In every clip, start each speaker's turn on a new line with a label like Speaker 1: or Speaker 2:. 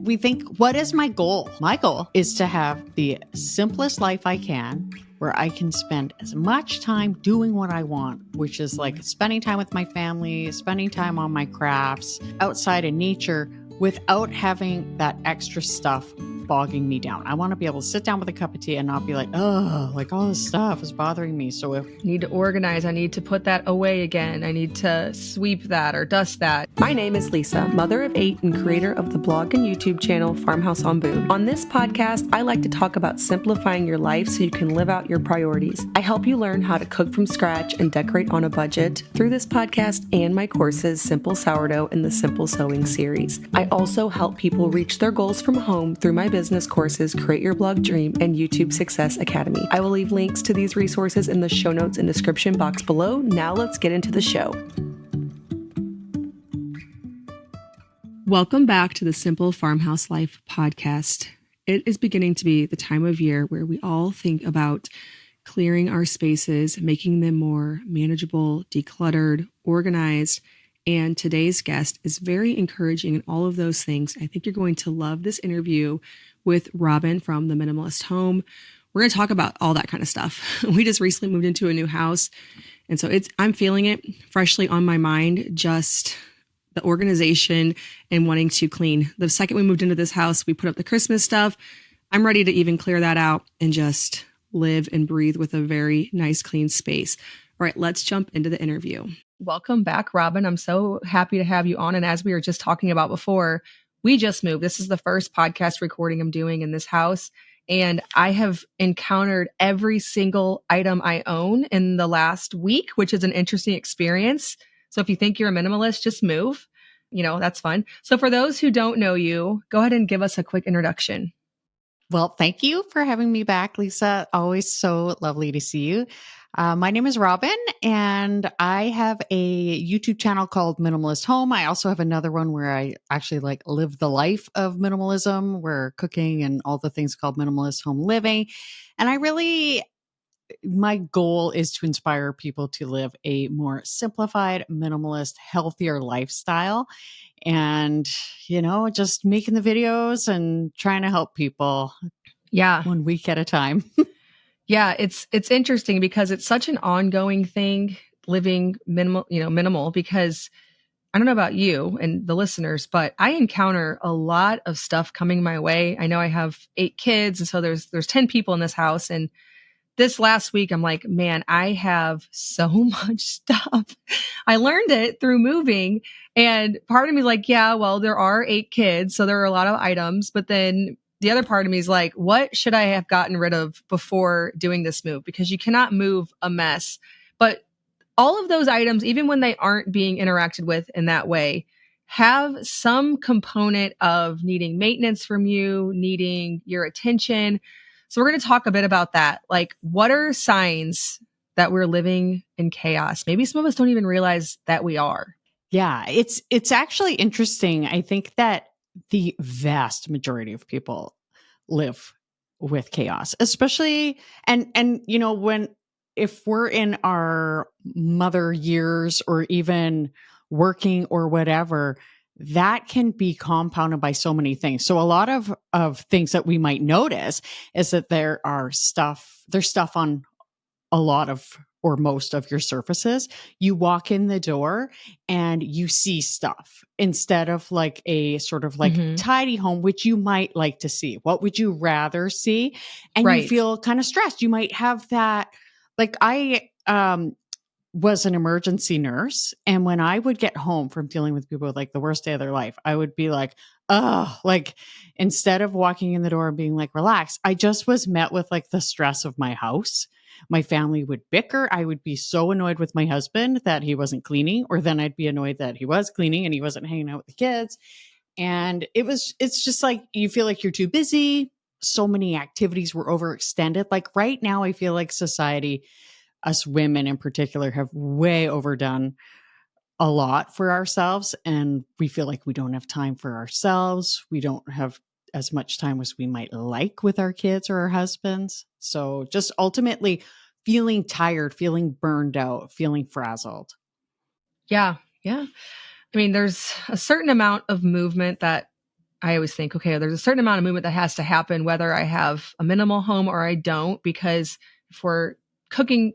Speaker 1: we think, what is my goal? My goal is to have the simplest life I can, where I can spend as much time doing what I want, which is like spending time with my family, spending time on my crafts, outside in nature, without having that extra stuff bogging me down. I want to be able to sit down with a cup of tea and not be like, oh, like all this stuff is bothering me. So if
Speaker 2: I need to organize, I need to put that away again. I need to sweep that or dust that.
Speaker 3: My name is Lisa, mother of 8 and creator of the blog and YouTube channel Farmhouse on Boone. On this podcast, I like to talk about simplifying your life so you can live out your priorities. I help you learn how to cook from scratch and decorate on a budget through this podcast and my courses, Simple Sourdough and the Simple Sewing series. I also help people reach their goals from home through my business courses, Create Your Blog Dream and YouTube Success Academy. I will leave links to these resources in the show notes and description box below. Now let's get into the show. Welcome back to the Simple Farmhouse Life podcast. It is beginning to be the time of year where we all think about clearing our spaces, making them more manageable, decluttered, organized. And today's guest is very encouraging in all of those things. I think you're going to love this interview with Robyn from the Minimalist Home. We're going to talk about all that kind of stuff. We just recently moved into a new house. And so I'm feeling it freshly on my mind, just the organization and wanting to clean. The second we moved into this house, we put up the Christmas stuff. I'm ready to even clear that out and just live and breathe with a very nice, clean space. All right, let's jump into the interview. Welcome back, Robyn. I'm so happy to have you on. And as we were just talking about before, we just moved. This is the first podcast recording I'm doing in this house. And I have encountered every single item I own in the last week, which is an interesting experience. So if you think you're a minimalist, just move. That's fun. So for those who don't know you, go ahead and give us a quick introduction.
Speaker 1: Well, thank you for having me back, Lisa. Always so lovely to see you. My name is Robyn, and I have a YouTube channel called Minimalist Home. I also have another one where I actually live the life of minimalism, where cooking and all the things called minimalist home living. And my goal is to inspire people to live a more simplified, minimalist, healthier lifestyle. And, just making the videos and trying to help people.
Speaker 2: Yeah.
Speaker 1: 1 week at a time.
Speaker 2: Yeah. It's interesting because it's such an ongoing thing, living minimal, because I don't know about you and the listeners, but I encounter a lot of stuff coming my way. I know I have 8 kids. And so there's 10 people in this house. And this last week, I'm like, man, I have so much stuff. I learned it through moving. And part of me is like, yeah, well, there are 8 kids. So there are a lot of items. But then the other part of me is like, what should I have gotten rid of before doing this move? Because you cannot move a mess. But all of those items, even when they aren't being interacted with in that way, have some component of needing maintenance from you, needing your attention. So we're going to talk a bit about that. Like, what are signs that we're living in chaos? Maybe some of us don't even realize that we are.
Speaker 1: Yeah, it's actually interesting. I think that the vast majority of people live with chaos, especially if we're in our mother years or even working or whatever, that can be compounded by so many things. So a lot of things that we might notice is that there's stuff on a lot of or most of your surfaces. You walk in the door and you see stuff instead of like a sort of like tidy home, which you might like to see. What would you rather see? And you feel kind of stressed. You might have that. Like I was an emergency nurse. And when I would get home from dealing with people with like the worst day of their life, I would be like, oh, like instead of walking in the door and being like, relax, I just was met with like the stress of my house. My family would bicker. I would be so annoyed with my husband that he wasn't cleaning, or then I'd be annoyed that he was cleaning and he wasn't hanging out with the kids. And it's just like, you feel like you're too busy. So many activities were overextended. Like right now, I feel like society, us women in particular, have way overdone a lot for ourselves. And we feel like we don't have time for ourselves. We don't have as much time as we might like with our kids or our husbands. So just ultimately feeling tired, feeling burned out, feeling frazzled.
Speaker 2: Yeah. Yeah. I mean, there's a certain amount of movement that I always think, okay, there's a certain amount of movement that has to happen, whether I have a minimal home or I don't, because if we're cooking,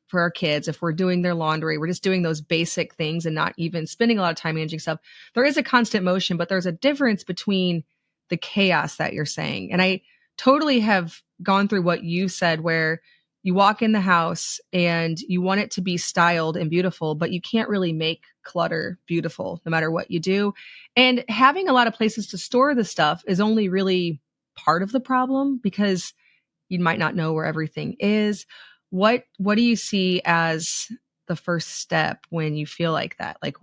Speaker 2: for our kids, if we're doing their laundry, we're just doing those basic things and not even spending a lot of time managing stuff. There is a constant motion, but there's a difference between the chaos that you're saying. And I totally have gone through what you said, where you walk in the house and you want it to be styled and beautiful, but you can't really make clutter beautiful no matter what you do. And having a lot of places to store the stuff is only really part of the problem, because you might not know where everything is. What do you see as the first step when you feel like that? Like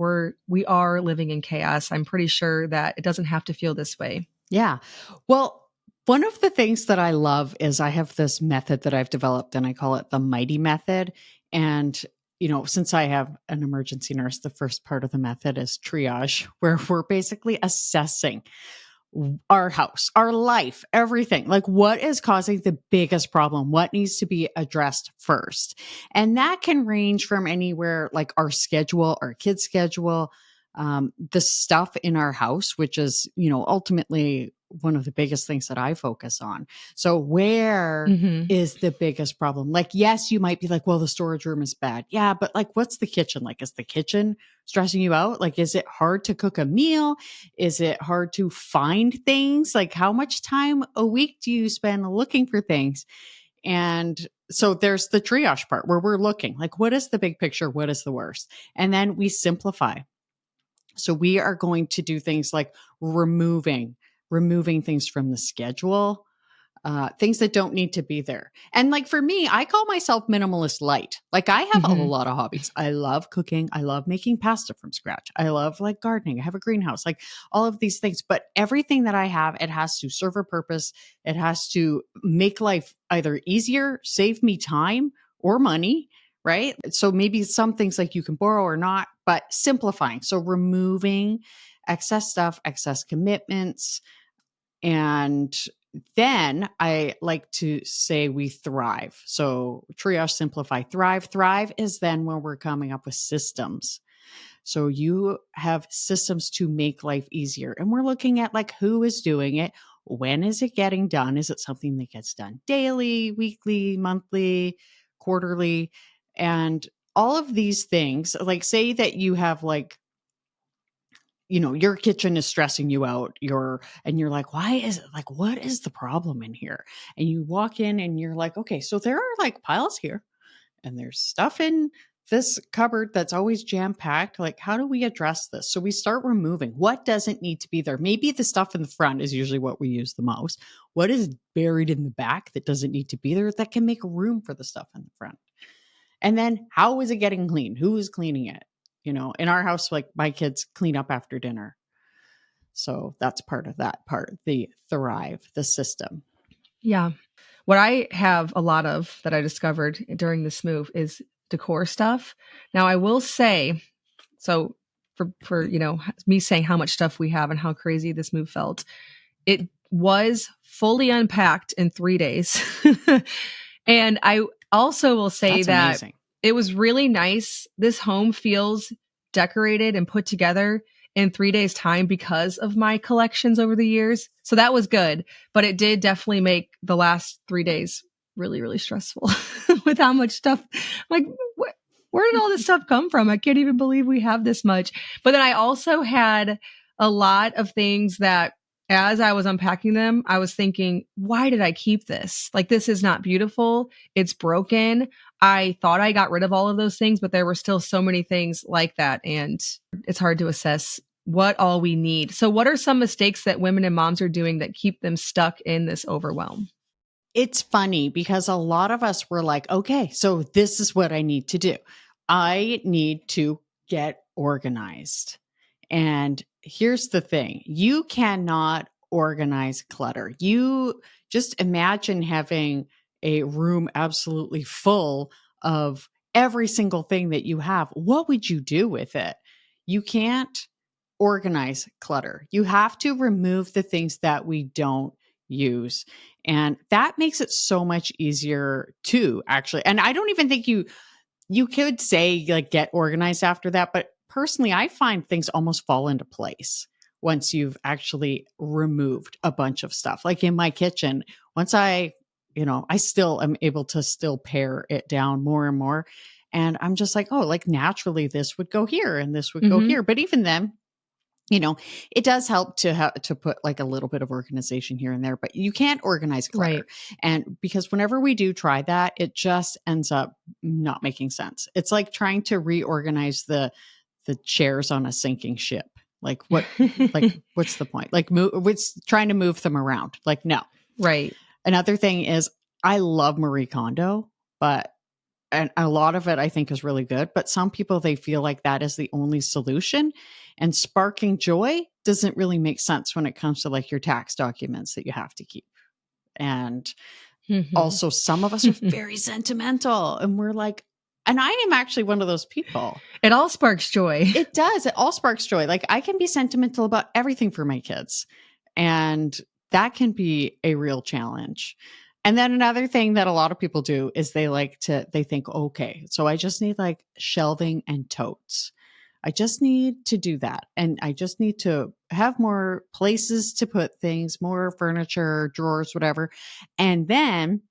Speaker 2: we are living in chaos. I'm pretty sure that it doesn't have to feel this way.
Speaker 1: Yeah. Well, one of the things that I love is I have this method that I've developed, and I call it the Mighty Method. And, since I have an emergency nurse, the first part of the method is triage, where we're basically assessing our house, our life, everything. Like, what is causing the biggest problem? What needs to be addressed first? And that can range from anywhere, like our schedule, our kids' schedule, the stuff in our house, which is, ultimately one of the biggest things that I focus on. So where is the biggest problem? Like, yes, you might be like, well, the storage room is bad. Yeah, but like, what's the kitchen like? Is the kitchen stressing you out? Like, is it hard to cook a meal? Is it hard to find things? Like, how much time a week do you spend looking for things? And so there's the triage part where we're looking like, what is the big picture? What is the worst? And then we simplify. So we are going to do things like removing things from the schedule, things that don't need to be there. And like for me, I call myself minimalist light. Like I have a lot of hobbies. I love cooking. I love making pasta from scratch. I love like gardening. I have a greenhouse, like all of these things. But everything that I have, it has to serve a purpose. It has to make life either easier, save me time or money. Right. So maybe some things like you can borrow or not, but simplifying. So removing excess stuff, excess commitments. And then I like to say we thrive. So triage, simplify, thrive. Thrive is then when we're coming up with systems. So you have systems to make life easier. And we're looking at like who is doing it? When is it getting done? Is it something that gets done daily, weekly, monthly, quarterly? And all of these things, like say that you have like, your kitchen is stressing you out. You're like, why is it like, what is the problem in here? And you walk in and you're like, okay, so there are like piles here and there's stuff in this cupboard that's always jam packed. Like, how do we address this? So we start removing what doesn't need to be there. Maybe the stuff in the front is usually what we use the most. What is buried in the back that doesn't need to be there that can make room for the stuff in the front? And then how is it getting clean? Who is cleaning it? In our house, like my kids clean up after dinner. So that's part of that part, the thrive, the system.
Speaker 2: Yeah. What I have a lot of that I discovered during this move is decor stuff. Now I will say, so for me saying how much stuff we have and how crazy this move felt, it was fully unpacked in 3 days. And I also will say
Speaker 1: That's
Speaker 2: that
Speaker 1: amazing.
Speaker 2: It was really nice. This home feels decorated and put together in 3 days' time because of my collections over the years. So that was good. But it did definitely make the last 3 days really, really stressful with how much stuff. Like, where did all this stuff come from? I can't even believe we have this much. But then I also had a lot of things that as I was unpacking them, I was thinking, why did I keep this? Like, this is not beautiful. It's broken. I thought I got rid of all of those things, but there were still so many things like that. And it's hard to assess what all we need. So what are some mistakes that women and moms are doing that keep them stuck in this overwhelm?
Speaker 1: It's funny because a lot of us were like, okay, so this is what I need to do. I need to get organized. And here's the thing. You cannot organize clutter. You just imagine having a room absolutely full of every single thing that you have. What would you do with it? You can't organize clutter. You have to remove the things that we don't use. And that makes it so much easier too, actually. And I don't even think you could say like get organized after that, but personally, I find things almost fall into place. once you've actually removed a bunch of stuff. Like in my kitchen, once I still am able to still pare it down more and more. And I'm just like, oh, like naturally this would go here and this would go here. But even then, it does help to put like a little bit of organization here and there, but you can't organize clutter.
Speaker 2: Right.
Speaker 1: And because whenever we do try that, it just ends up not making sense. It's like trying to reorganize the chairs on a sinking ship. Like what's the point? Like what's trying to move them around? Like, no.
Speaker 2: Right.
Speaker 1: Another thing is I love Marie Kondo, and a lot of it I think is really good, but some people, they feel like that is the only solution, and sparking joy doesn't really make sense when it comes to like your tax documents that you have to keep. And also some of us are very sentimental, and we're like, and I am actually one of those people.
Speaker 2: It all sparks joy.
Speaker 1: It does. It all sparks joy. Like I can be sentimental about everything for my kids, and that can be a real challenge. And then another thing that a lot of people do is they think, okay, so I just need like shelving and totes. I just need to do that. And I just need to have more places to put things, more furniture, drawers, whatever. And then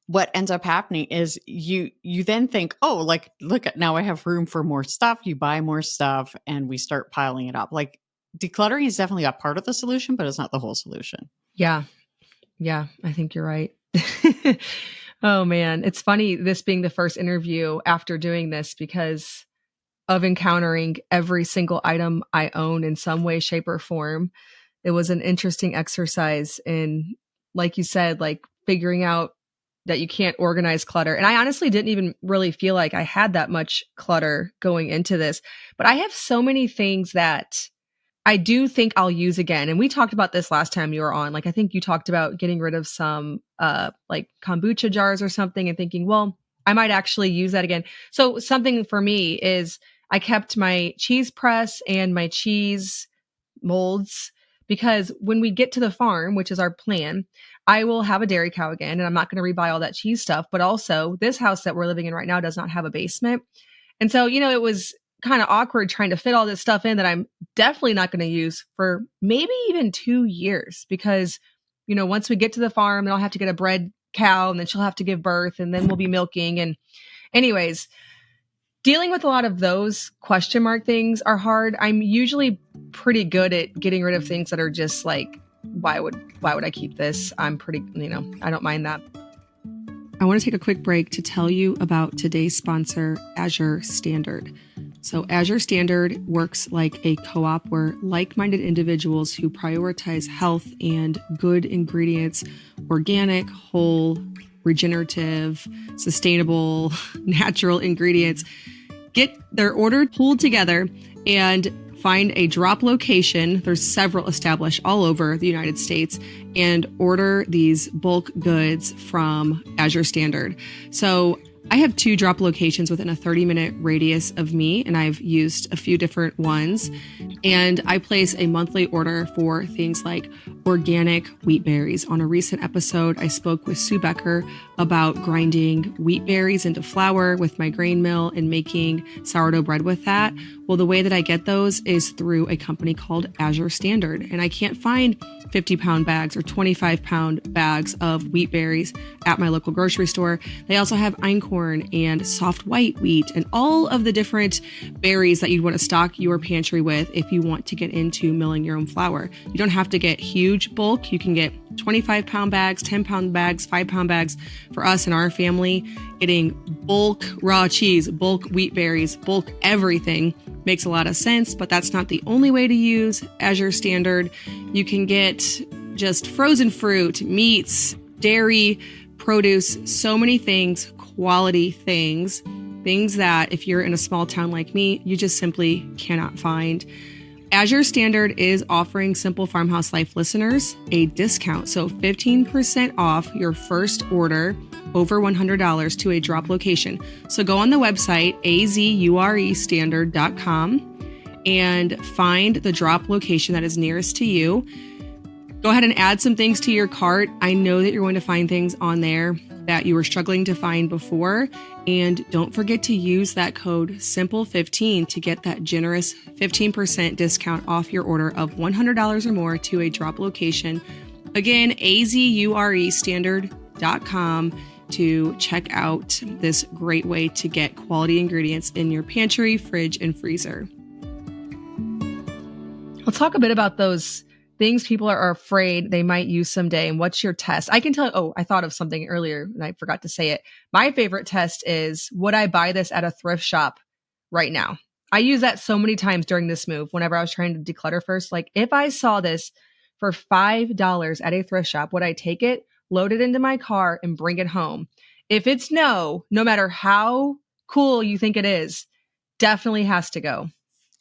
Speaker 1: what ends up happening is you then think, oh, like, look at, now I have room for more stuff. You buy more stuff and we start piling it up. Like decluttering is definitely a part of the solution, but it's not the whole solution.
Speaker 2: Yeah. Yeah, I think you're right. Oh man, it's funny this being the first interview after doing this because of encountering every single item I own in some way, shape, or form. It was an interesting exercise in, like you said, like figuring out that you can't organize clutter. And I honestly didn't even really feel like I had that much clutter going into this, but I have so many things that I do think I'll use again. And we talked about this last time you were on. Like, I think you talked about getting rid of some like kombucha jars or something and thinking, well, I might actually use that again. So something for me is I kept my cheese press and my cheese molds because when we get to the farm, which is our plan, I will have a dairy cow again. And I'm not going to rebuy all that cheese stuff. But also this house that we're living in right now does not have a basement. And so, it was kind of awkward trying to fit all this stuff in that I'm definitely not going to use for maybe even 2 years because, once we get to the farm, then I'll have to get a bred cow and then she'll have to give birth and then we'll be milking. And anyways, dealing with a lot of those question mark things are hard. I'm usually pretty good at getting rid of things that are just like, why would I keep this? I'm pretty, I don't mind that.
Speaker 3: I want to take a quick break to tell you about today's sponsor, Azure Standard. So Azure Standard works like a co-op where like-minded individuals who prioritize health and good ingredients, organic, whole, regenerative, sustainable, natural ingredients, get their order pulled together and find a drop location. There's several established all over the United States and order these bulk goods from Azure Standard. So I have 2 drop locations within a 30-minute radius of me, and I've used a few different ones. And I place a monthly order for things like organic wheat berries. On a recent episode, I spoke with Sue Becker about grinding wheat berries into flour with my grain mill and making sourdough bread with that. Well, the way that I get those is through a company called Azure Standard. And I can't find 50-pound bags or 25-pound bags of wheat berries at my local grocery store. They also have einkorn and soft white wheat and all of the different berries that you'd want to stock your pantry with if you want to get into milling your own flour. You don't have to get huge bulk. You can get 25-pound bags, 10-pound bags, 5-pound bags. For us and our family, getting bulk raw cheese, bulk wheat berries, bulk everything makes a lot of sense, but that's not the only way to use Azure Standard. You can get just frozen fruit, meats, dairy, produce, so many things, quality things that if you're in a small town like me, you just simply cannot find. Azure Standard is offering Simple Farmhouse Life listeners a discount, so 15% off your first order over $100 to a drop location. So go on the website, azurestandard.com, and find the drop location that is nearest to you. Go ahead and add some things to your cart. I know that you're going to find things on there that you were struggling to find before. And don't forget to use that code SIMPLE15 to get that generous 15% discount off your order of $100 or more to a drop location. Again, azurestandard.com to check out this great way to get quality ingredients in your pantry, fridge, and freezer.
Speaker 2: Let's talk a bit about those things people are afraid they might use someday. And what's your test? I can tell. Oh, I thought of something earlier and I forgot to say it. My favorite test is, would I buy this at a thrift shop right now? I use that so many times during this move whenever I was trying to declutter first. Like, if I saw this for $5 at a thrift shop, would I take it, load it into my car, and bring it home? If it's no matter how cool you think it is, definitely has to go.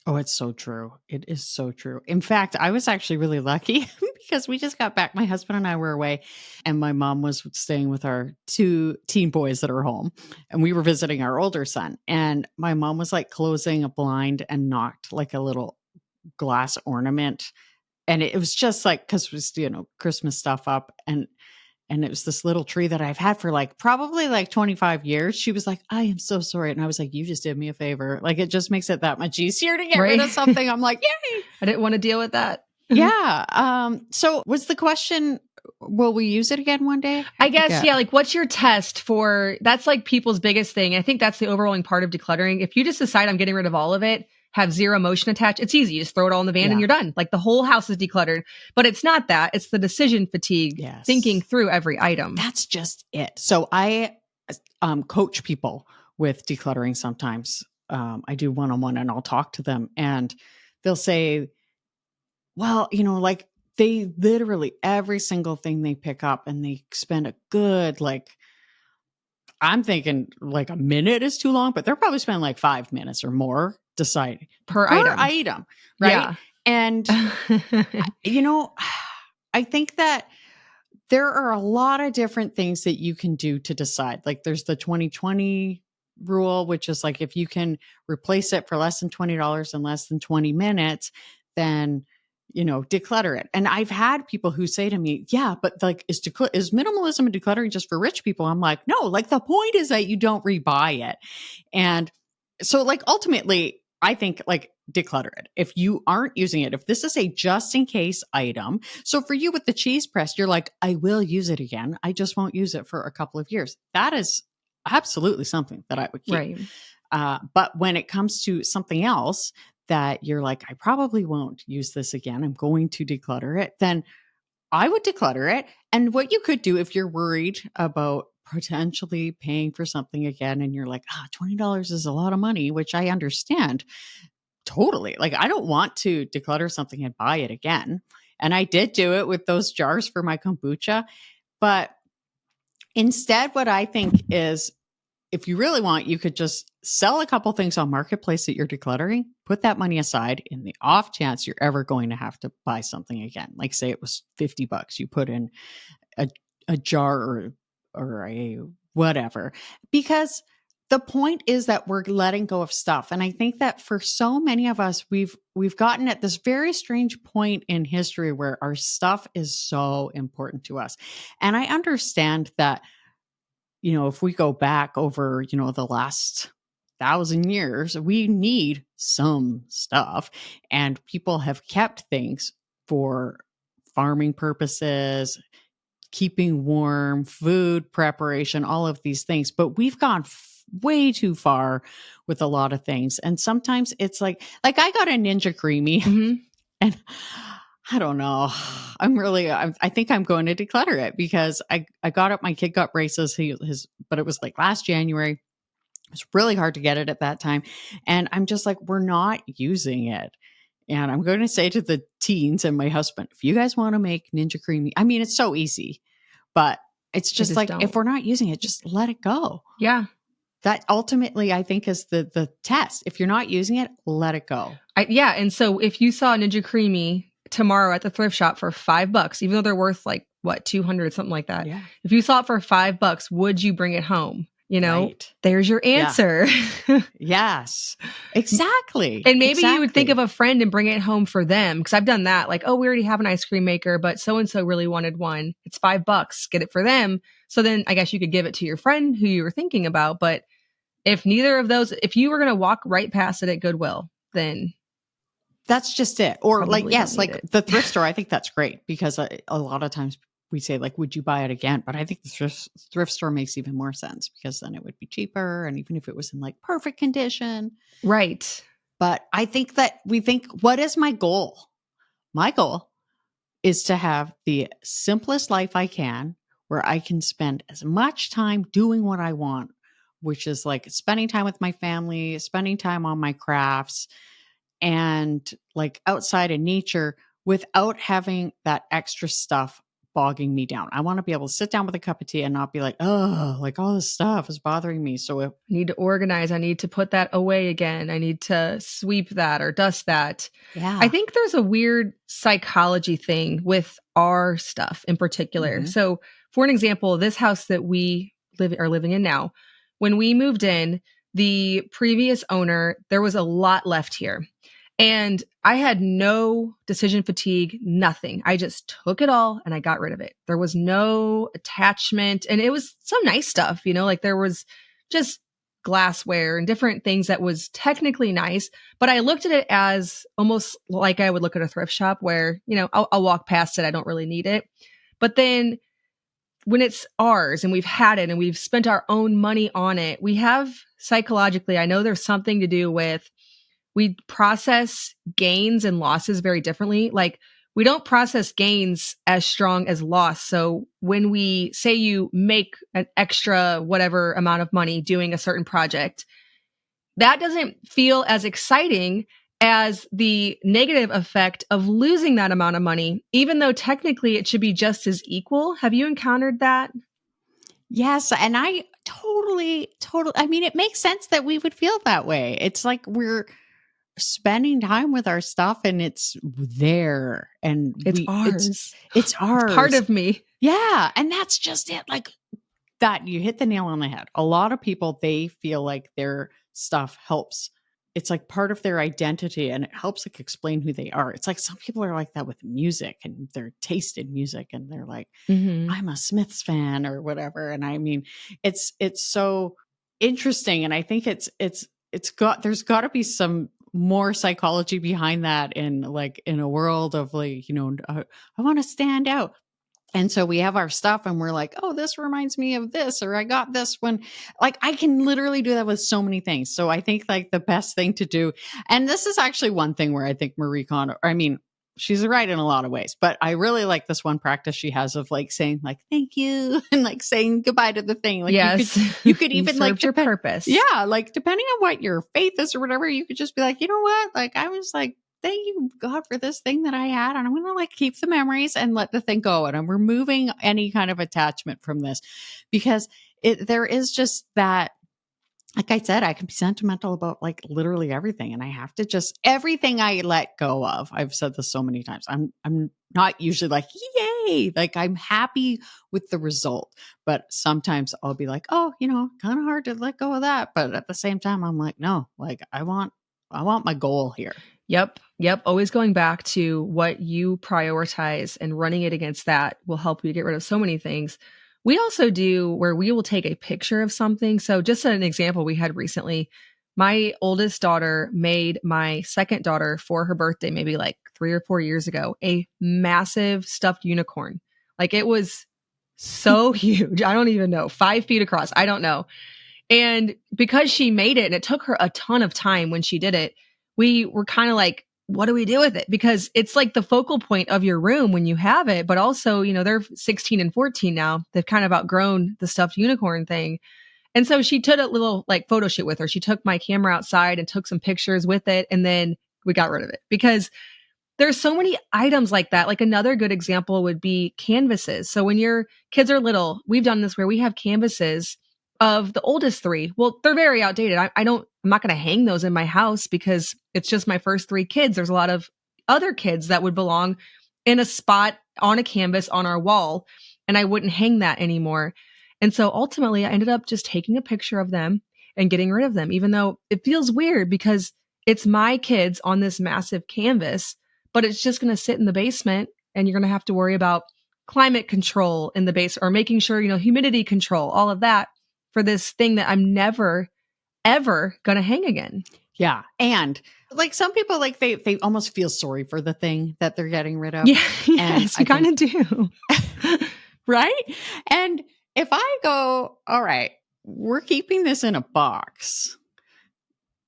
Speaker 1: Oh, it's so true. It is so true. In fact, I was actually really lucky because we just got back. My husband and I were away, and my mom was staying with our 2 teen boys that are home, and we were visiting our older son. And my mom was like closing a blind and knocked like a little glass ornament. And it was just like, because it was, Christmas stuff up. And it was this little tree that I've had for like probably like 25 years. She was like, I am so sorry. And I was like, you just did me a favor. Like, it just makes it that much easier to get rid of something. I'm like, yay.
Speaker 2: I didn't want to deal with that.
Speaker 1: Yeah. So was the question, will we use it again one day?
Speaker 2: I guess, yeah. Like, what's your test for, that's like people's biggest thing. I think that's the overwhelming part of decluttering. If you just decide I'm getting rid of all of it, have zero emotion attached, it's easy. You just throw it all in the van and you're done. Like, the whole house is decluttered. But it's not that. It's the decision fatigue, thinking through every item.
Speaker 1: That's just it. So I coach people with decluttering sometimes. I do one-on-one and I'll talk to them and they'll say, well, like they literally every single thing they pick up and they spend a good, like, I'm thinking like a minute is too long, but they're probably spending like 5 minutes or more deciding
Speaker 2: per item.
Speaker 1: Right.
Speaker 2: Yeah.
Speaker 1: And, I think that there are a lot of different things that you can do to decide. Like, there's the 20-20 rule, which is like, if you can replace it for less than $20 in less than 20 minutes, then, declutter it. And I've had people who say to me, yeah, but like, is minimalism and decluttering just for rich people? I'm like, no, like the point is that you don't rebuy it. And so like, ultimately, I think like declutter it. If you aren't using it, if this is a just in case item. So for you with the cheese press, you're like, I will use it again. I just won't use it for a couple of years. That is absolutely something that I would keep.
Speaker 2: Right.
Speaker 1: But when it comes to something else that you're like, I probably won't use this again, I'm going to declutter it, then I would declutter it. And what you could do if you're worried about potentially paying for something again and you're like, $20 is a lot of money, which I understand totally. Like, I don't want to declutter something and buy it again. And I did do it with those jars for my kombucha. But instead, what I think is, if you really want, you could just sell a couple things on Marketplace that you're decluttering, put that money aside in the off chance you're ever going to have to buy something again. Like, say it was $50, you put in a jar or a whatever, because the point is that we're letting go of stuff. And I think that for so many of us, we've gotten at this very strange point in history where our stuff is so important to us. And I understand that, if we go back over, the last 1,000 years, we need some stuff, and people have kept things for farming purposes, keeping warm, food preparation, all of these things. But we've gone way too far with a lot of things. And sometimes it's like I got a Ninja Creamy and I don't know. I think I'm going to declutter it because I got up, my kid got braces, but it was like last January. It was really hard to get it at that time. And I'm just like, we're not using it. And I'm going to say to the teens and my husband, if you guys want to make Ninja Creamy, I mean, it's so easy, but it's just like, if we're not using it, just let it go.
Speaker 2: Yeah.
Speaker 1: That ultimately, I think, is the test. If you're not using it, let it go.
Speaker 2: Yeah. And so if you saw Ninja Creamy tomorrow at the thrift shop for $5, even though they're worth like, what, 200, something like that.
Speaker 1: Yeah.
Speaker 2: If you saw it for $5, would you bring it home?
Speaker 1: Right.
Speaker 2: there's your
Speaker 1: Yeah.
Speaker 2: answer.
Speaker 1: Yes, exactly.
Speaker 2: And maybe you would think
Speaker 1: Exactly.
Speaker 2: of a friend and bring it home for them. Cause I've done that. Like, oh, we already have an ice cream maker, but so-and-so really wanted one. It's $5. Get it for them. So then I guess you could give it to your friend who you were thinking about. But if neither of those, if you were going to walk right past it at Goodwill, then
Speaker 1: That's just it. Or like,
Speaker 2: probably don't
Speaker 1: yes,
Speaker 2: need
Speaker 1: like
Speaker 2: it.
Speaker 1: the thrift store. I think that's great because a lot of times we say like, would you buy it again? But I think the thrift store makes even more sense because then it would be cheaper. And even if it was in like perfect condition.
Speaker 2: Right.
Speaker 1: But I think that we think, what is my goal? My goal is to have the simplest life I can, where I can spend as much time doing what I want, which is like spending time with my family, spending time on my crafts, and like outside in nature without having that extra stuff bogging me down. I want to be able to sit down with a cup of tea and not be like, oh, like all this stuff is bothering me. So if
Speaker 2: I need to organize. I need to put that away again. I need to sweep that or dust that.
Speaker 1: yeah,
Speaker 2: I think there's a weird psychology thing with our stuff in particular.
Speaker 1: Mhm.
Speaker 2: So, for an example, this house that we are living in now, when we moved in, the previous owner, there was a lot left here. And I had no decision fatigue, nothing. I just took it all and I got rid of it. There was no attachment. And it was some nice stuff, like there was just glassware and different things that was technically nice. But I looked at it as almost like I would look at a thrift shop where, I'll walk past it. I don't really need it. But then when it's ours and we've had it and we've spent our own money on it, we have psychologically, I know there's something to do with we process gains and losses very differently. Like we don't process gains as strong as loss. So when we say you make an extra whatever amount of money doing a certain project, that doesn't feel as exciting as the negative effect of losing that amount of money, even though technically it should be just as equal. Have you encountered that?
Speaker 1: Yes. And I totally, I mean, it makes sense that we would feel that way. It's like we're spending time with our stuff and it's there and
Speaker 2: It's ours.
Speaker 1: it's ours.
Speaker 2: It's part of me.
Speaker 1: Yeah. And that's just it. Like that, you hit the nail on the head. A lot of people, they feel like their stuff helps. It's like part of their identity and it helps like explain who they are. It's like some people are like that with music and their taste in music and they're like, I'm a Smiths fan or whatever. And I mean, it's so interesting. And I think there's got to be some more psychology behind that in like in a world of like, I want to stand out. And so we have our stuff and we're like, oh, this reminds me of this, or I got this one. Like I can literally do that with so many things. So I think like the best thing to do, and this is actually one thing where I think Marie Kondo, I mean, she's right in a lot of ways, but I really like this one practice she has of like saying like, thank you. And like saying goodbye to the thing. Like
Speaker 2: yes.
Speaker 1: you could even like
Speaker 2: your purpose.
Speaker 1: Yeah. Like depending on what your faith is or whatever, you could just be like, you know what? Like I was like, thank you God for this thing that I had. And I'm going to like keep the memories and let the thing go. And I'm removing any kind of attachment from this because there is just that, like I said, I can be sentimental about like literally everything. And I have to just, everything I let go of. I've said this so many times. I'm not usually like, yay, like I'm happy with the result, but sometimes I'll be like, oh, kind of hard to let go of that. But at the same time, I'm like, no, like I want my goal here.
Speaker 2: Yep. Always going back to what you prioritize and running it against that will help you get rid of so many things. We also do where we will take a picture of something. So just an example we had recently, my oldest daughter made my second daughter for her birthday, maybe like 3 or 4 years ago, a massive stuffed unicorn. Like it was so huge. I don't even know, 5 feet across. I don't know. And because she made it and it took her a ton of time when she did it, we were kind of like, what do we do with it? Because it's like the focal point of your room when you have it, but also, they're 16 and 14 now. They've kind of outgrown the stuffed unicorn thing. And so she took a little like photo shoot with her. She took my camera outside and took some pictures with it. And then we got rid of it because there's so many items like that. Like another good example would be canvases. So when your kids are little, we've done this where we have canvases of the oldest 3. Well, they're very outdated. I'm not going to hang those in my house because it's just my first 3 kids. There's a lot of other kids that would belong in a spot on a canvas on our wall, and I wouldn't hang that anymore. And so ultimately I ended up just taking a picture of them and getting rid of them, even though it feels weird because it's my kids on this massive canvas, but it's just going to sit in the basement and you're going to have to worry about climate control in the base or making sure, humidity control, all of that for this thing that I'm never, ever going to hang again.
Speaker 1: Yeah. And like some people, like they almost feel sorry for the thing that they're getting rid of.
Speaker 2: Yeah. Yes, you kind of do.
Speaker 1: Right. And if I go, all right, we're keeping this in a box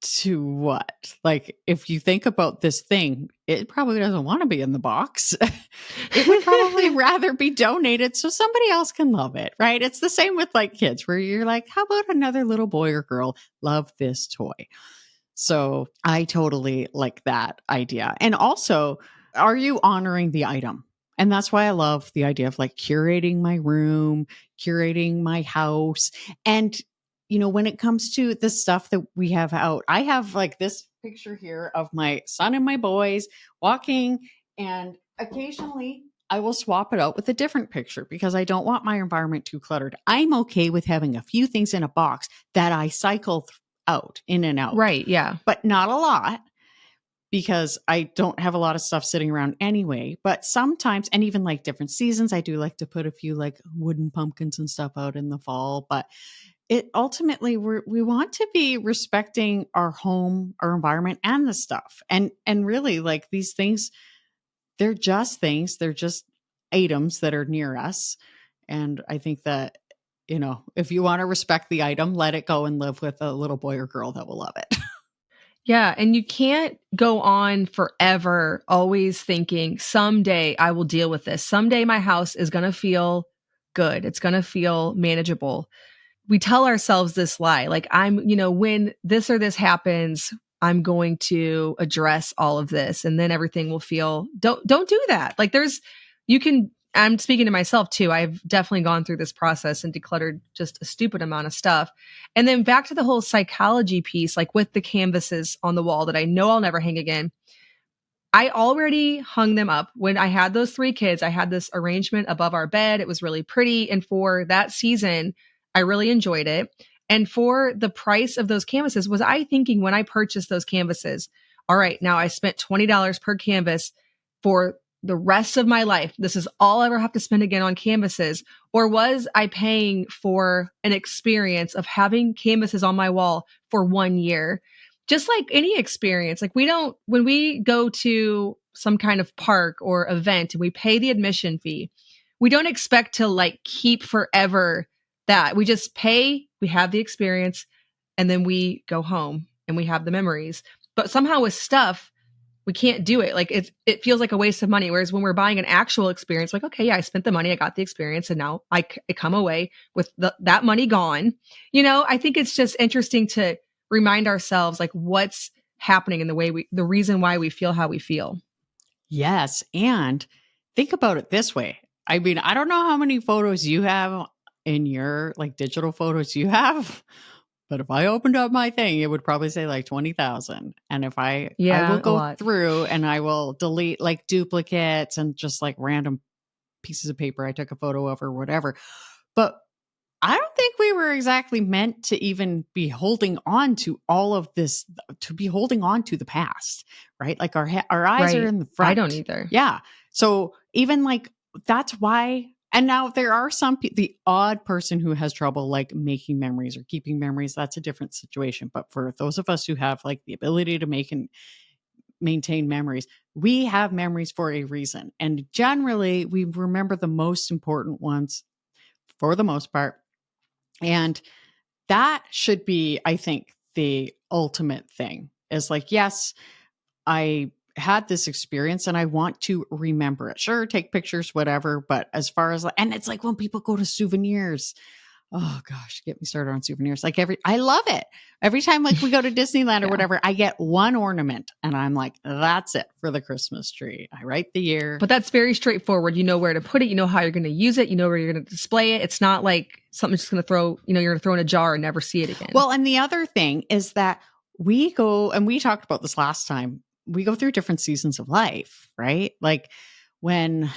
Speaker 1: to what? Like, if you think about this thing, it probably doesn't want to be in the box. It would probably rather be donated so somebody else can love it, right? It's the same with like kids where you're like, how about another little boy or girl love this toy? So I totally like that idea. And also, are you honoring the item? And that's why I love the idea of like curating my room, curating my house. And, when it comes to the stuff that we have out, I have like this picture here of my son and my boys walking. And occasionally I will swap it out with a different picture because I don't want my environment too cluttered. I'm okay with having a few things in a box that I cycle out, in and out.
Speaker 2: Right. Yeah.
Speaker 1: But not a lot because I don't have a lot of stuff sitting around anyway. But sometimes, and even like different seasons, I do like to put a few like wooden pumpkins and stuff out in the fall. But it ultimately, we want to be respecting our home, our environment, and the stuff. And really, like these things, they're just things. They're just items that are near us. And I think that, if you want to respect the item, let it go and live with a little boy or girl that will love it.
Speaker 2: Yeah. And you can't go on forever always thinking someday I will deal with this. Someday my house is going to feel good. It's going to feel manageable. We tell ourselves this lie, like when this or this happens, I'm going to address all of this and then everything will feel, don't do that. Like I'm speaking to myself too. I've definitely gone through this process and decluttered just a stupid amount of stuff. And then back to the whole psychology piece, like with the canvases on the wall that I know I'll never hang again. I already hung them up. When I had those 3 kids, I had this arrangement above our bed. It was really pretty. And for that season, I really enjoyed it. And for the price of those canvases, was I thinking when I purchased those canvases, all right, now I spent $20 per canvas for the rest of my life. This is all I ever have to spend again on canvases. Or was I paying for an experience of having canvases on my wall for 1 year? Just like any experience, like when we go to some kind of park or event and we pay the admission fee, we don't expect to like keep forever that. We just pay, we have the experience, and then we go home and we have the memories. But somehow with stuff, we can't do it. Like it feels like a waste of money. Whereas when we're buying an actual experience, like, okay, yeah, I spent the money, I got the experience, and now I come away with that money gone. I think it's just interesting to remind ourselves like what's happening in the reason why we feel how we feel.
Speaker 1: Yes. And think about it this way. I mean, I don't know how many photos you have in your like digital photos you have, but if I opened up my thing, it would probably say like 20,000. And if I will go through and I will delete like duplicates and just like random pieces of paper I took a photo of or whatever. But I don't think we were exactly meant to even be holding on to all of this, to be holding on to the past, right? Like our eyes are in the front.
Speaker 2: I don't either.
Speaker 1: Yeah. So even like, that's why. And now there are some the odd person who has trouble like making memories or keeping memories. That's a different situation. But for those of us who have like the ability to make and maintain memories, we have memories for a reason. And generally we remember the most important ones for the most part. And that should be, I think, the ultimate thing is like, yes, I had this experience and I want to remember it. Sure, take pictures, whatever. But as far as, and it's like when people go to Souvenirs, oh gosh, get me started on Souvenirs. Like I love it. Every time like we go to Disneyland or whatever, I get one ornament and I'm like, that's it for the Christmas tree. I write the year.
Speaker 2: But that's very straightforward. You know where to put it. You know how you're going to use it. You know where you're going to display it. It's not like something's just going to throw, you're going to throw in a jar and never see it again.
Speaker 1: Well, and the other thing is that we go, and we talked about this last time, we go through different seasons of life, right? Like when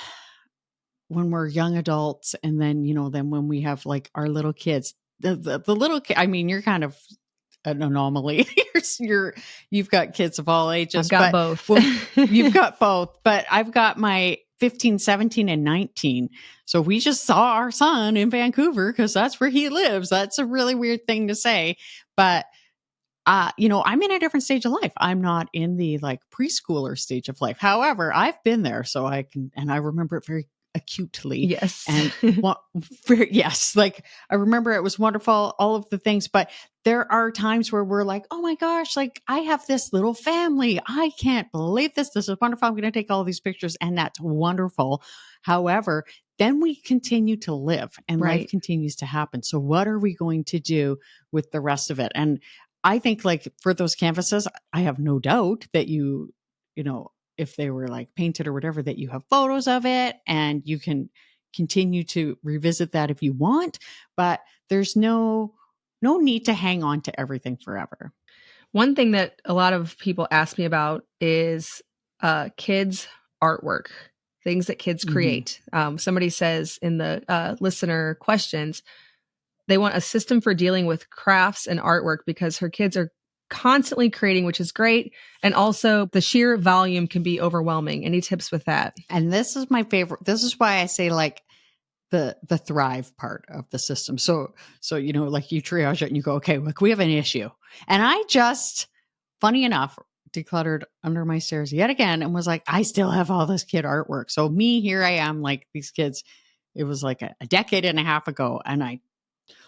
Speaker 1: when we're young adults, and then, then when we have like our little kids, the little kid, I mean, you're kind of an anomaly. You've got kids of all ages.
Speaker 2: I've got
Speaker 1: but
Speaker 2: both.
Speaker 1: You've got both, but I've got my 15, 17, and 19. So we just saw our son in Vancouver because that's where he lives. That's a really weird thing to say, but I'm in a different stage of life. I'm not in the like preschooler stage of life. However, I've been there, so I remember it very acutely.
Speaker 2: Yes.
Speaker 1: And yes, like I remember it was wonderful, all of the things, but there are times where we're like, oh my gosh, like I have this little family. I can't believe this. This is wonderful. I'm going to take all these pictures, and that's wonderful. However, then we continue to live and
Speaker 2: Right.
Speaker 1: life continues to happen. So what are we going to do with the rest of it? And I think like for those canvases, I have no doubt that if they were like painted or whatever, that you have photos of it and you can continue to revisit that if you want, but there's no need to hang on to everything forever.
Speaker 2: One thing that a lot of people ask me about is kids' artwork, things that kids create. Somebody says in the listener questions, they want a system for dealing with crafts and artwork because her kids are constantly creating, which is great. And also the sheer volume can be overwhelming. Any tips with that?
Speaker 1: And this is my favorite. This is why I say like the thrive part of the system. So, like you triage it and you go, okay, look, we have an issue. And I just, funny enough, decluttered under my stairs yet again and was like, I still have all this kid artwork. So here I am, like these kids, it was like a decade and a half ago. And I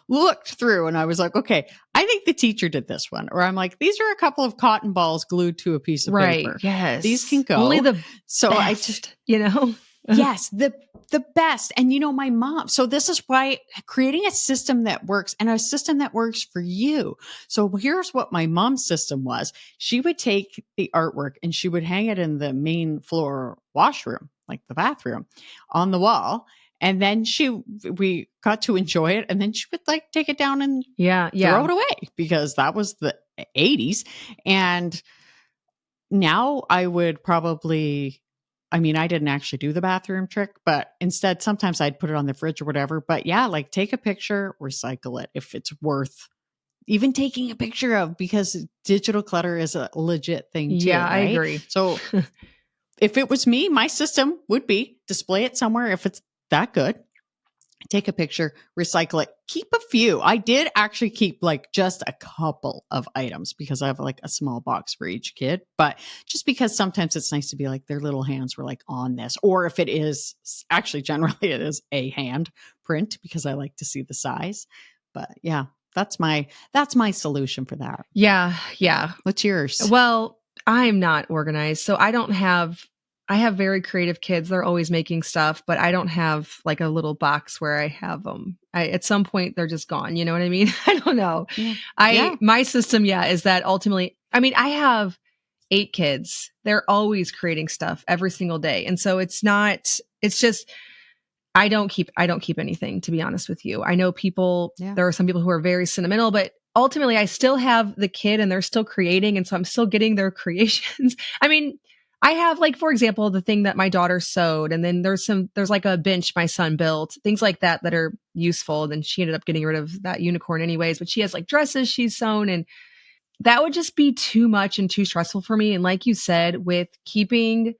Speaker 1: looked through and I was like, okay, I think the teacher did this one. Or I'm like, these are a couple of cotton balls glued to a piece of paper.
Speaker 2: Yes.
Speaker 1: These can go.
Speaker 2: Only the
Speaker 1: so
Speaker 2: best,
Speaker 1: I just, yes, the best. And my mom, so this is why creating a system that works and a system that works for you. So here's what my mom's system was. She would take the artwork and she would hang it in the main floor washroom, like the bathroom, on the wall. And then we got to enjoy it. And then she would like take it down and throw it away because that was the 80s. And now I would probably, I didn't actually do the bathroom trick, but instead sometimes I'd put it on the fridge or whatever. But yeah, like take a picture, recycle it if it's worth even taking a picture of, because digital clutter is a legit thing too.
Speaker 2: Yeah,
Speaker 1: right?
Speaker 2: I agree.
Speaker 1: So if it was me, my system would be display it somewhere if it's that good. Take a picture, recycle it, keep a few. I did actually keep like just a couple of items because I have like a small box for each kid, but just because sometimes it's nice to be like their little hands were like on this, or if it is actually generally it is a hand print because I like to see the size. But yeah, that's my solution for that.
Speaker 2: Yeah. Yeah.
Speaker 1: What's yours?
Speaker 2: Well, I'm not organized, so I have very creative kids. They're always making stuff, but I don't have like a little box where I have them. At some point they're just gone. You know what I mean? I don't know. Yeah. My system, is that ultimately, I have 8 kids. They're always creating stuff every single day. And so it's just, I don't keep anything, to be honest with you. I know there are some people who are very sentimental, but ultimately I still have the kid and they're still creating. And so I'm still getting their creations. I have like, for example, the thing that my daughter sewed, and then there's like a bench my son built, things like that are useful. Then she ended up getting rid of that unicorn anyways, but she has like dresses she's sewn, and that would just be too much and too stressful for me. And like you said, with keeping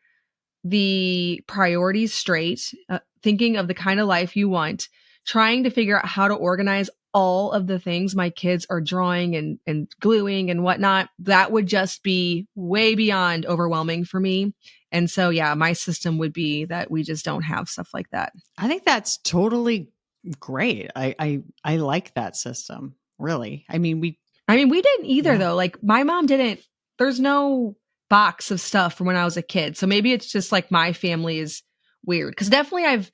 Speaker 2: the priorities straight, thinking of the kind of life you want, trying to figure out how to organize all of the things my kids are drawing and gluing and whatnot, that would just be way beyond overwhelming for me. And so, my system would be that we just don't have stuff like that.
Speaker 1: I think that's totally great. I like that system. Really. We
Speaker 2: didn't either though. Like my mom didn't, there's no box of stuff from when I was a kid. So maybe it's just like my family is weird. Cause definitely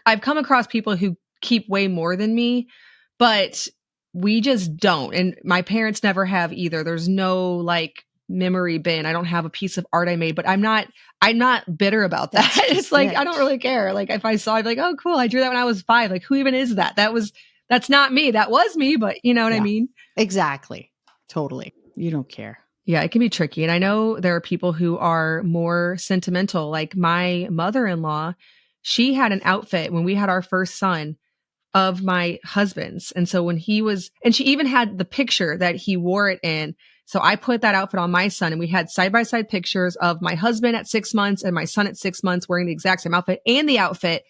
Speaker 2: I've come across people who keep way more than me, but we just don't. And my parents never have either. There's no like memory bin. I don't have a piece of art I made, but I'm not bitter about that. It's like, I don't really care. Like if I saw it, like, oh, cool. I drew that when I was 5. Like who even is that? That's not me. That was me, but you know what I mean?
Speaker 1: Exactly. Totally. You don't care.
Speaker 2: Yeah, it can be tricky. And I know there are people who are more sentimental. Like my mother-in-law, she had an outfit when we had our first son of my husband's. And so when and she even had the picture that he wore it in. So I put that outfit on my son, and we had side by side pictures of my husband at 6 months and my son at 6 months wearing the exact same outfit and the outfit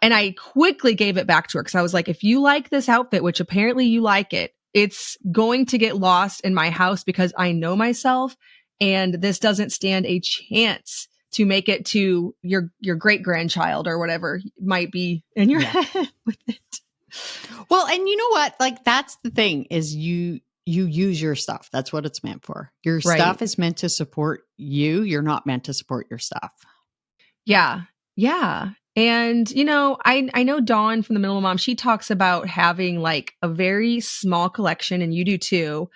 Speaker 2: and I quickly gave it back to her because I was like, if you like this outfit, which apparently you like it, it's going to get lost in my house because I know myself, and this doesn't stand a chance to make it to your great grandchild or whatever might be in your head with it.
Speaker 1: Well, and you know what? Like, that's the thing is you use your stuff. That's what it's meant for. Your stuff is meant to support you. You're not meant to support your stuff.
Speaker 2: Yeah. Yeah. And, I know Dawn from the Minimal Mom, she talks about having like a very small collection, and you do too,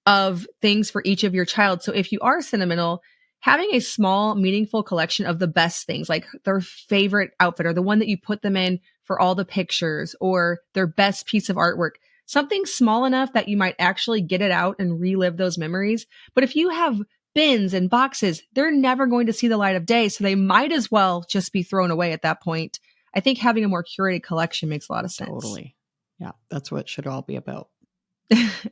Speaker 2: of things for each of your child. So if you are sentimental, having a small, meaningful collection of the best things, like their favorite outfit or the one that you put them in for all the pictures or their best piece of artwork, something small enough that you might actually get it out and relive those memories. But if you have bins and boxes, they're never going to see the light of day. So they might as well just be thrown away at that point. I think having a more curated collection makes a lot of sense.
Speaker 1: Totally. Yeah. That's what it should all be about.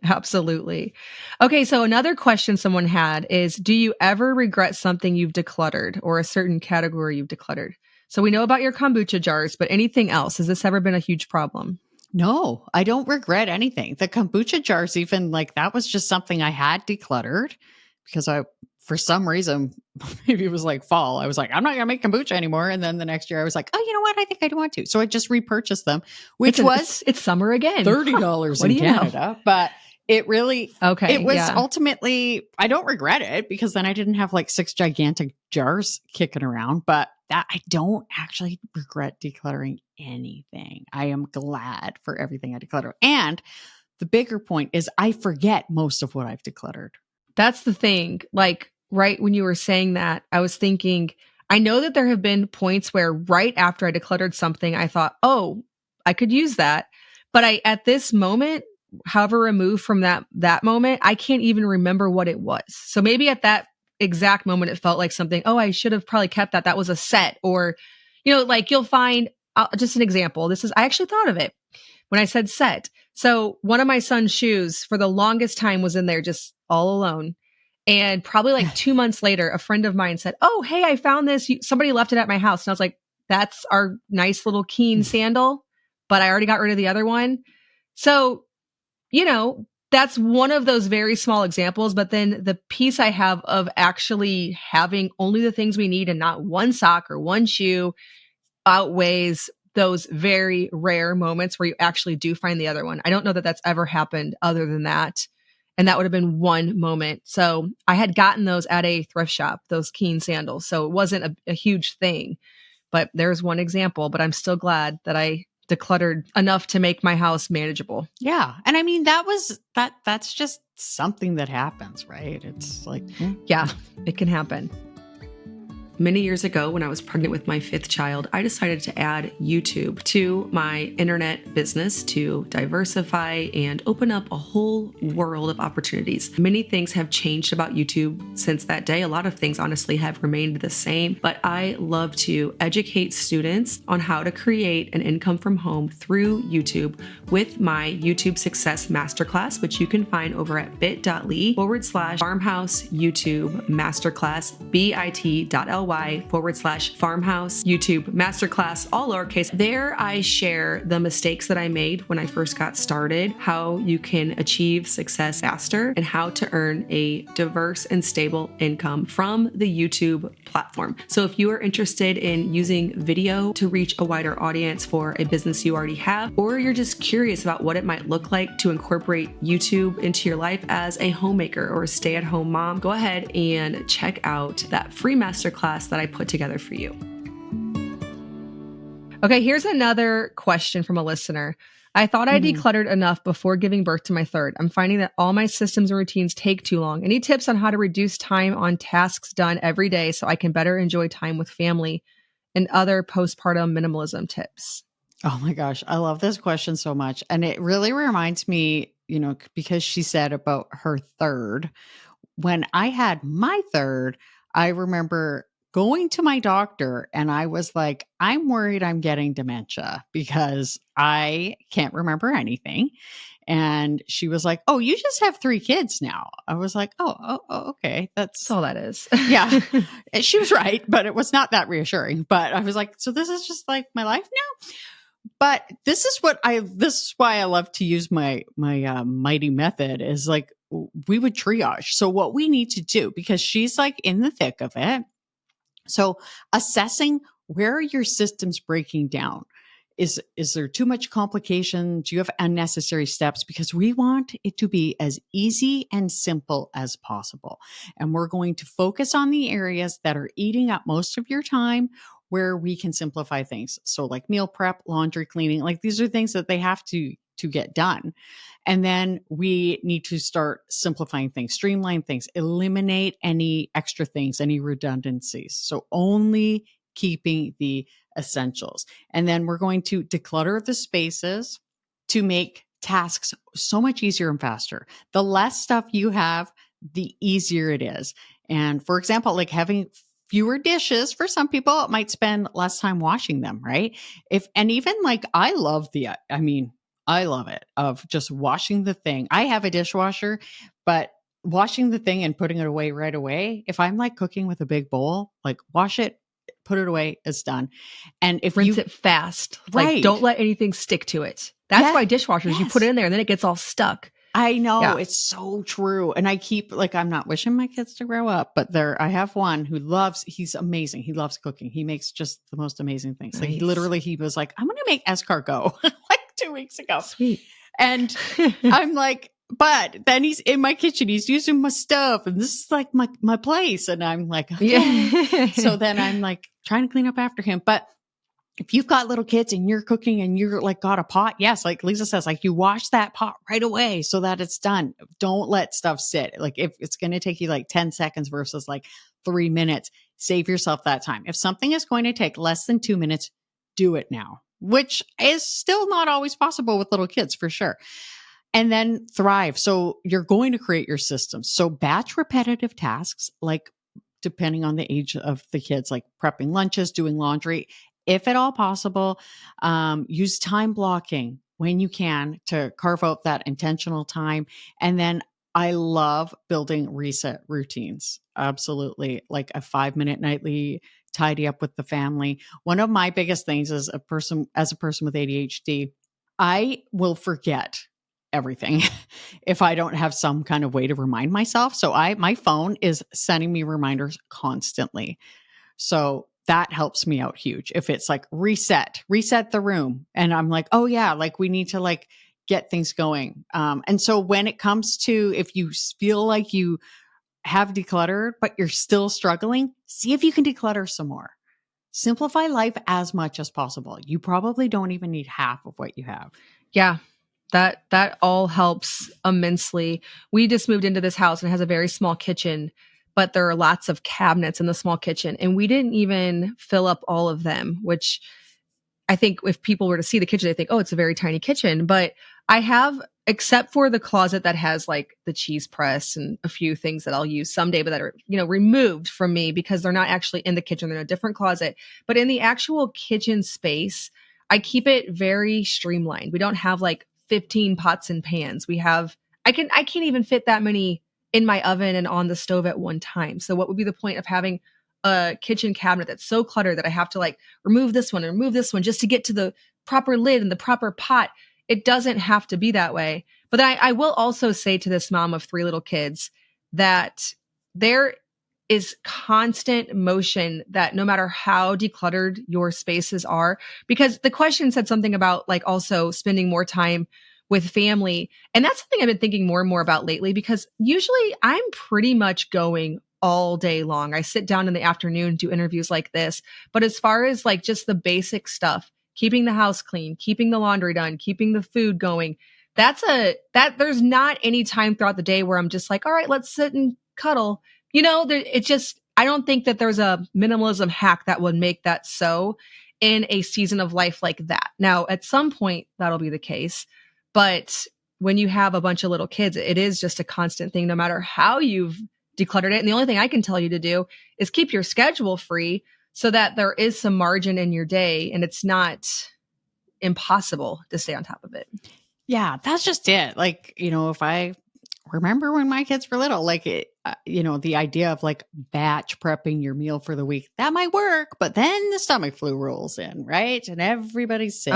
Speaker 2: Absolutely. Okay. So another question someone had is, do you ever regret something you've decluttered or a certain category you've decluttered? So we know about your kombucha jars, but anything else? Has this ever been a huge problem?
Speaker 1: No, I don't regret anything. The kombucha jars, even like that was just something I had decluttered because for some reason, maybe it was like fall. I was like, I'm not going to make kombucha anymore. And then the next year I was like, oh, you know what? I think I do want to. So I just repurchased them, which
Speaker 2: it's summer again.
Speaker 1: $30 in Canada. But it really, it was ultimately, I don't regret it because then I didn't have like 6 gigantic jars kicking around, but that I don't actually regret decluttering anything. I am glad for everything I declutter. And the bigger point is I forget most of what I've decluttered.
Speaker 2: That's the thing. Like right when you were saying that, I was thinking, I know that there have been points where right after I decluttered something, I thought, oh, I could use that. But at this moment, however removed from that moment, I can't even remember what it was. So maybe at that exact moment, it felt like something, oh, I should have probably kept that. That was a set. Or, like you'll find, just an example. I actually thought of it when I said set. So one of my son's shoes for the longest time was in there just all alone. And probably like 2 months later, a friend of mine said, oh, hey, I found this. Somebody left it at my house. And I was like, that's our nice little Keen sandal, but I already got rid of the other one. So, that's one of those very small examples. But then the piece I have of actually having only the things we need and not one sock or one shoe outweighs those very rare moments where you actually do find the other one. I don't know that that's ever happened other than that. And that would have been one moment. So I had gotten those at a thrift shop, those Keen sandals. So it wasn't a huge thing, but there's one example. But I'm still glad that I decluttered enough to make my house manageable.
Speaker 1: Yeah. And I mean, that's just something that happens, right? It's like,
Speaker 2: yeah, it can happen.
Speaker 3: Many years ago, when I was pregnant with my 5th child, I decided to add YouTube to my internet business to diversify and open up a whole world of opportunities. Many things have changed about YouTube since that day. A lot of things, honestly, have remained the same, but I love to educate students on how to create an income from home through YouTube with my YouTube Success Masterclass, which you can find over at bit.ly/farmhouse YouTube masterclass, bit.ly/farmhouse YouTube masterclass, all lowercase. There I share the mistakes that I made when I first got started, how you can achieve success faster, and how to earn a diverse and stable income from the YouTube platform. So if you are interested in using video to reach a wider audience for a business you already have, or you're just curious about what it might look like to incorporate YouTube into your life as a homemaker or a stay-at-home mom, go ahead and check out that free masterclass that I put together for you.
Speaker 2: Okay, here's another question from a listener. I thought I decluttered enough before giving birth to my third. I'm finding that all my systems and routines take too long. Any tips on how to reduce time on tasks done every day so I can better enjoy time with family, and other postpartum minimalism tips?
Speaker 1: Oh my gosh, I love this question so much. And it really reminds me, because she said about her third. When I had my third, I remember going to my doctor, and I was like, I'm worried I'm getting dementia because I can't remember anything. And she was like, oh, you just have 3 kids now. I was like, okay.
Speaker 2: That's all that is.
Speaker 1: Yeah. And she was right, but it was not that reassuring. But I was like, so this is just like my life now? But this is why I love to use my mighty method is like, we would triage. So what we need to do, because she's like in the thick of it. So assessing where are your systems breaking down? Is there too much complication? Do you have unnecessary steps? Because we want it to be as easy and simple as possible. And we're going to focus on the areas that are eating up most of your time where we can simplify things. So like meal prep, laundry, cleaning, like these are things that they have to get done. And then we need to start simplifying things, streamline things, eliminate any extra things, any redundancies. So only keeping the essentials. And then we're going to declutter the spaces to make tasks so much easier and faster. The less stuff you have, the easier it is. And for example, like having fewer dishes for some people, it might spend less time washing them, right? And even like I love it of just washing the thing. I have a dishwasher, but washing the thing and putting it away right away. If I'm like cooking with a big bowl, like wash it, put it away, it's done. And if
Speaker 2: rinse it fast,
Speaker 1: right.
Speaker 2: Like don't let anything stick to it. That's why dishwashers, you put it in there and then it gets all stuck.
Speaker 1: I know. It's so true. And I keep like, I'm not wishing my kids to grow up, but I have one who he's amazing. He loves cooking. He makes just the most amazing things. Nice. Like he was like, I'm going to make escargot like 2 weeks ago. Sweet. And I'm like, but then he's in my kitchen. He's using my stuff and this is like my place. And I'm like, okay. Yeah. So then I'm like trying to clean up after him. But if you've got little kids and you're cooking and you're like got a pot, yes, like Lisa says, like you wash that pot right away so that it's done. Don't let stuff sit. Like if it's going to take you like 10 seconds versus like 3 minutes, save yourself that time. If something is going to take less than 2 minutes, do it now, which is still not always possible with little kids for sure. And then thrive. So you're going to create your systems. So batch repetitive tasks, like depending on the age of the kids, like prepping lunches, doing laundry, if at all possible, use time blocking when you can to carve out that intentional time. And then I love building reset routines. Absolutely. Like a 5-minute nightly tidy up with the family. One of my biggest things as a person with ADHD, I will forget everything if I don't have some kind of way to remind myself. So my phone is sending me reminders constantly. So that helps me out huge. If it's like reset the room. And I'm like, oh yeah, like we need to like get things going. And so when it comes to, if you feel like you have decluttered, but you're still struggling, see if you can declutter some more. Simplify life as much as possible. You probably don't even need half of what you have.
Speaker 2: Yeah. That all helps immensely. We just moved into this house and it has a very small kitchen, but there are lots of cabinets in the small kitchen and we didn't even fill up all of them, which I think if people were to see the kitchen, they think, oh, it's a very tiny kitchen. But I have, except for the closet that has like the cheese press and a few things that I'll use someday, but that are, removed from me because they're not actually in the kitchen. They're in a different closet. But in the actual kitchen space, I keep it very streamlined. We don't have like 15 pots and pans. I can't even fit that many in my oven and on the stove at one time. So what would be the point of having a kitchen cabinet that's so cluttered that I have to like remove this one and remove this one just to get to the proper lid and the proper pot? It doesn't have to be that way. But then I will also say to this mom of 3 little kids that there is constant motion, that no matter how decluttered your spaces are, because the question said something about like also spending more time with family. And that's something I've been thinking more and more about lately, because usually I'm pretty much going all day long. I sit down in the afternoon, do interviews like this. But as far as like just the basic stuff, keeping the house clean, keeping the laundry done, keeping the food going, there's not any time throughout the day where I'm just like, all right, let's sit and cuddle. I don't think that there's a minimalism hack that would make that so in a season of life like that. Now, at some point that'll be the case, but when you have a bunch of little kids, it is just a constant thing. No matter how you've decluttered it. And the only thing I can tell you to do is keep your schedule free so that there is some margin in your day and it's not impossible to stay on top of it.
Speaker 1: Yeah, that's just it. Like, if I remember when my kids were little, like, the idea of like batch prepping your meal for the week, that might work, but then the stomach flu rolls in, right? And everybody's sick.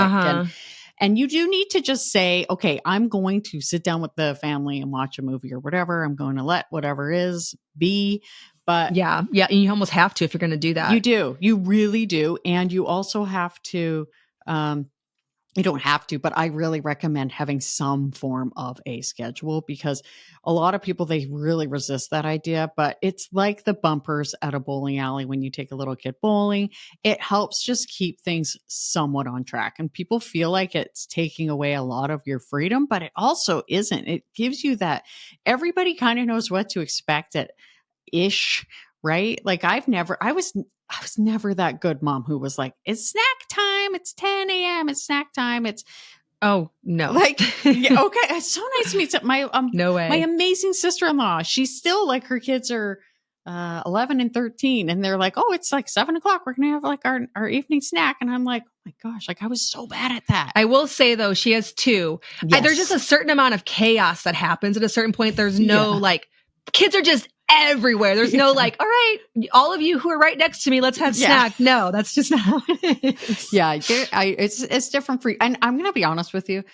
Speaker 1: And you do need to just say, okay, I'm going to sit down with the family and watch a movie or whatever. I'm going to let whatever is be. But
Speaker 2: yeah. And you almost have to if you're going to do that.
Speaker 1: You do. You really do. And you also have to, you don't have to, but I really recommend having some form of a schedule, because a lot of people, they really resist that idea. But it's like the bumpers at a bowling alley when you take a little kid bowling. It helps just keep things somewhat on track. And people feel like it's taking away a lot of your freedom, but it also isn't. It gives you that everybody kind of knows what to expect at ish, right? Like I was never that good mom who was like, it's snack time. It's 10 a.m. It's snack time. It's
Speaker 2: oh no.
Speaker 1: Like, yeah, okay. It's so nice to meet my,
Speaker 2: no way.
Speaker 1: My amazing sister-in-law. She's still like, her kids are 11 and 13. And they're like, oh, it's like 7 o'clock. We're going to have like our evening snack. And I'm like, oh my gosh, like I was so bad at that.
Speaker 2: I will say though, she has 2.
Speaker 1: Yes.
Speaker 2: There's just a certain amount of chaos that happens at a certain point. There's no like, kids are just everywhere. There's no like, all right, all of you who are right next to me, let's have snack. No, that's just not how it is.
Speaker 1: Yeah, it's different for you. And I'm going to be honest with you.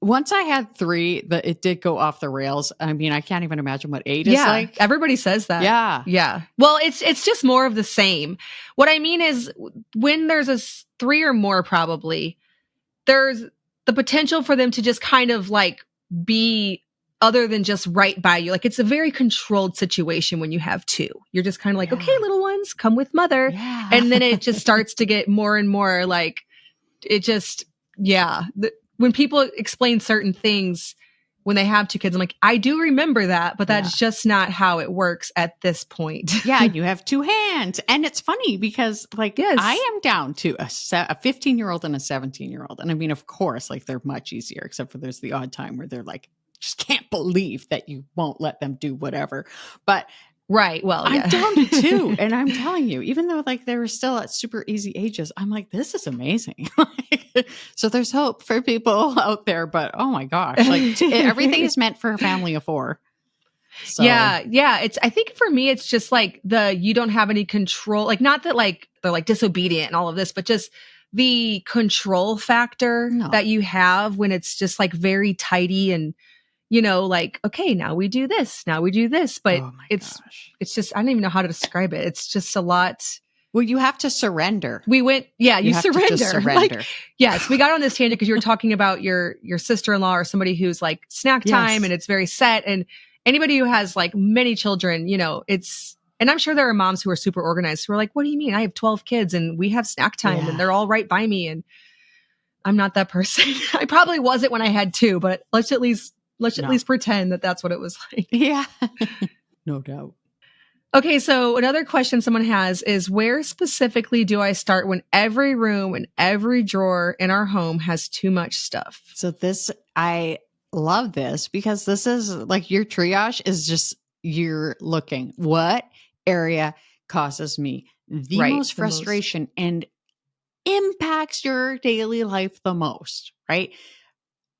Speaker 1: Once I had 3, it did go off the rails. I mean, I can't even imagine what 8 is like.
Speaker 2: Everybody says that.
Speaker 1: Yeah.
Speaker 2: Well, it's just more of the same. What I mean is, when there's a 3 or more, probably there's the potential for them to just kind of like be other than just right by you. Like it's a very controlled situation when you have 2. You're just kind of like, okay, little ones, come with mother.
Speaker 1: Yeah.
Speaker 2: And then it just starts to get more and more like, it just, when people explain certain things when they have 2 kids, I'm like, I do remember that, but that's just not how it works at this point.
Speaker 1: Yeah. You have 2 hands. And it's funny because like, I am down to a 15-year-old and a 17-year-old. And I mean, of course, like they're much easier, except for there's the odd time where they're like, just can't believe that you won't let them do whatever. But
Speaker 2: right. Well,
Speaker 1: I'm down to 2. And I'm telling you, even though like they were still at super easy ages, I'm like, this is amazing. So there's hope for people out there, but oh my gosh, like everything is meant for a family of 4. So.
Speaker 2: Yeah. I think for me, it's just like you don't have any control, like not that like they're like disobedient and all of this, but just the control factor that you have when it's just like very tidy and, like, okay, now we do this, but it's just, I don't even know how to describe it. It's just a lot.
Speaker 1: Well, you have to surrender.
Speaker 2: We went, you surrender.
Speaker 1: To just surrender.
Speaker 2: Like, yes, we got on this tangent because you were talking about your sister-in-law or somebody who's like snack time and it's very set. And anybody who has like many children, and I'm sure there are moms who are super organized who are like, what do you mean? I have 12 kids and we have snack time and they're all right by me. And I'm not that person. I probably wasn't when I had 2, but let's at least pretend that that's what it was like.
Speaker 1: Yeah, no doubt.
Speaker 2: Okay, so another question someone has is, where specifically do I start when every room and every drawer in our home has too much stuff?
Speaker 1: So I love this because this is like your triage is just, you're looking, what area causes me the most frustration and impacts your daily life the most, right?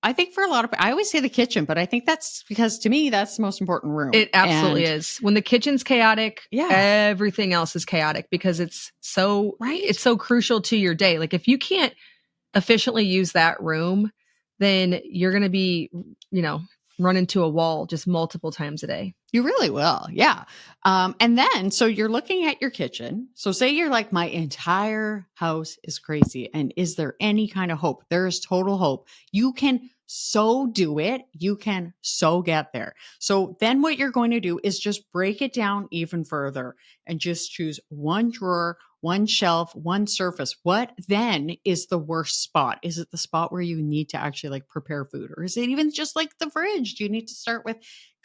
Speaker 1: I think for a lot of people, I always say the kitchen, but I think that's because to me, that's the most important room.
Speaker 2: It absolutely is. When the kitchen's chaotic, everything else is chaotic because it's so, it's so crucial to your day. Like if you can't efficiently use that room, then you're going to be, run into a wall just multiple times a day.
Speaker 1: You really will. Yeah. And then, so you're looking at your kitchen. So say you're like, my entire house is crazy. And is there any kind of hope? There is total hope. You can so do it. You can so get there. So then what you're going to do is just break it down even further and just choose one drawer, one shelf, one surface. What then is the worst spot? Is it the spot where you need to actually like prepare food? Or is it even just like the fridge? Do you need to start with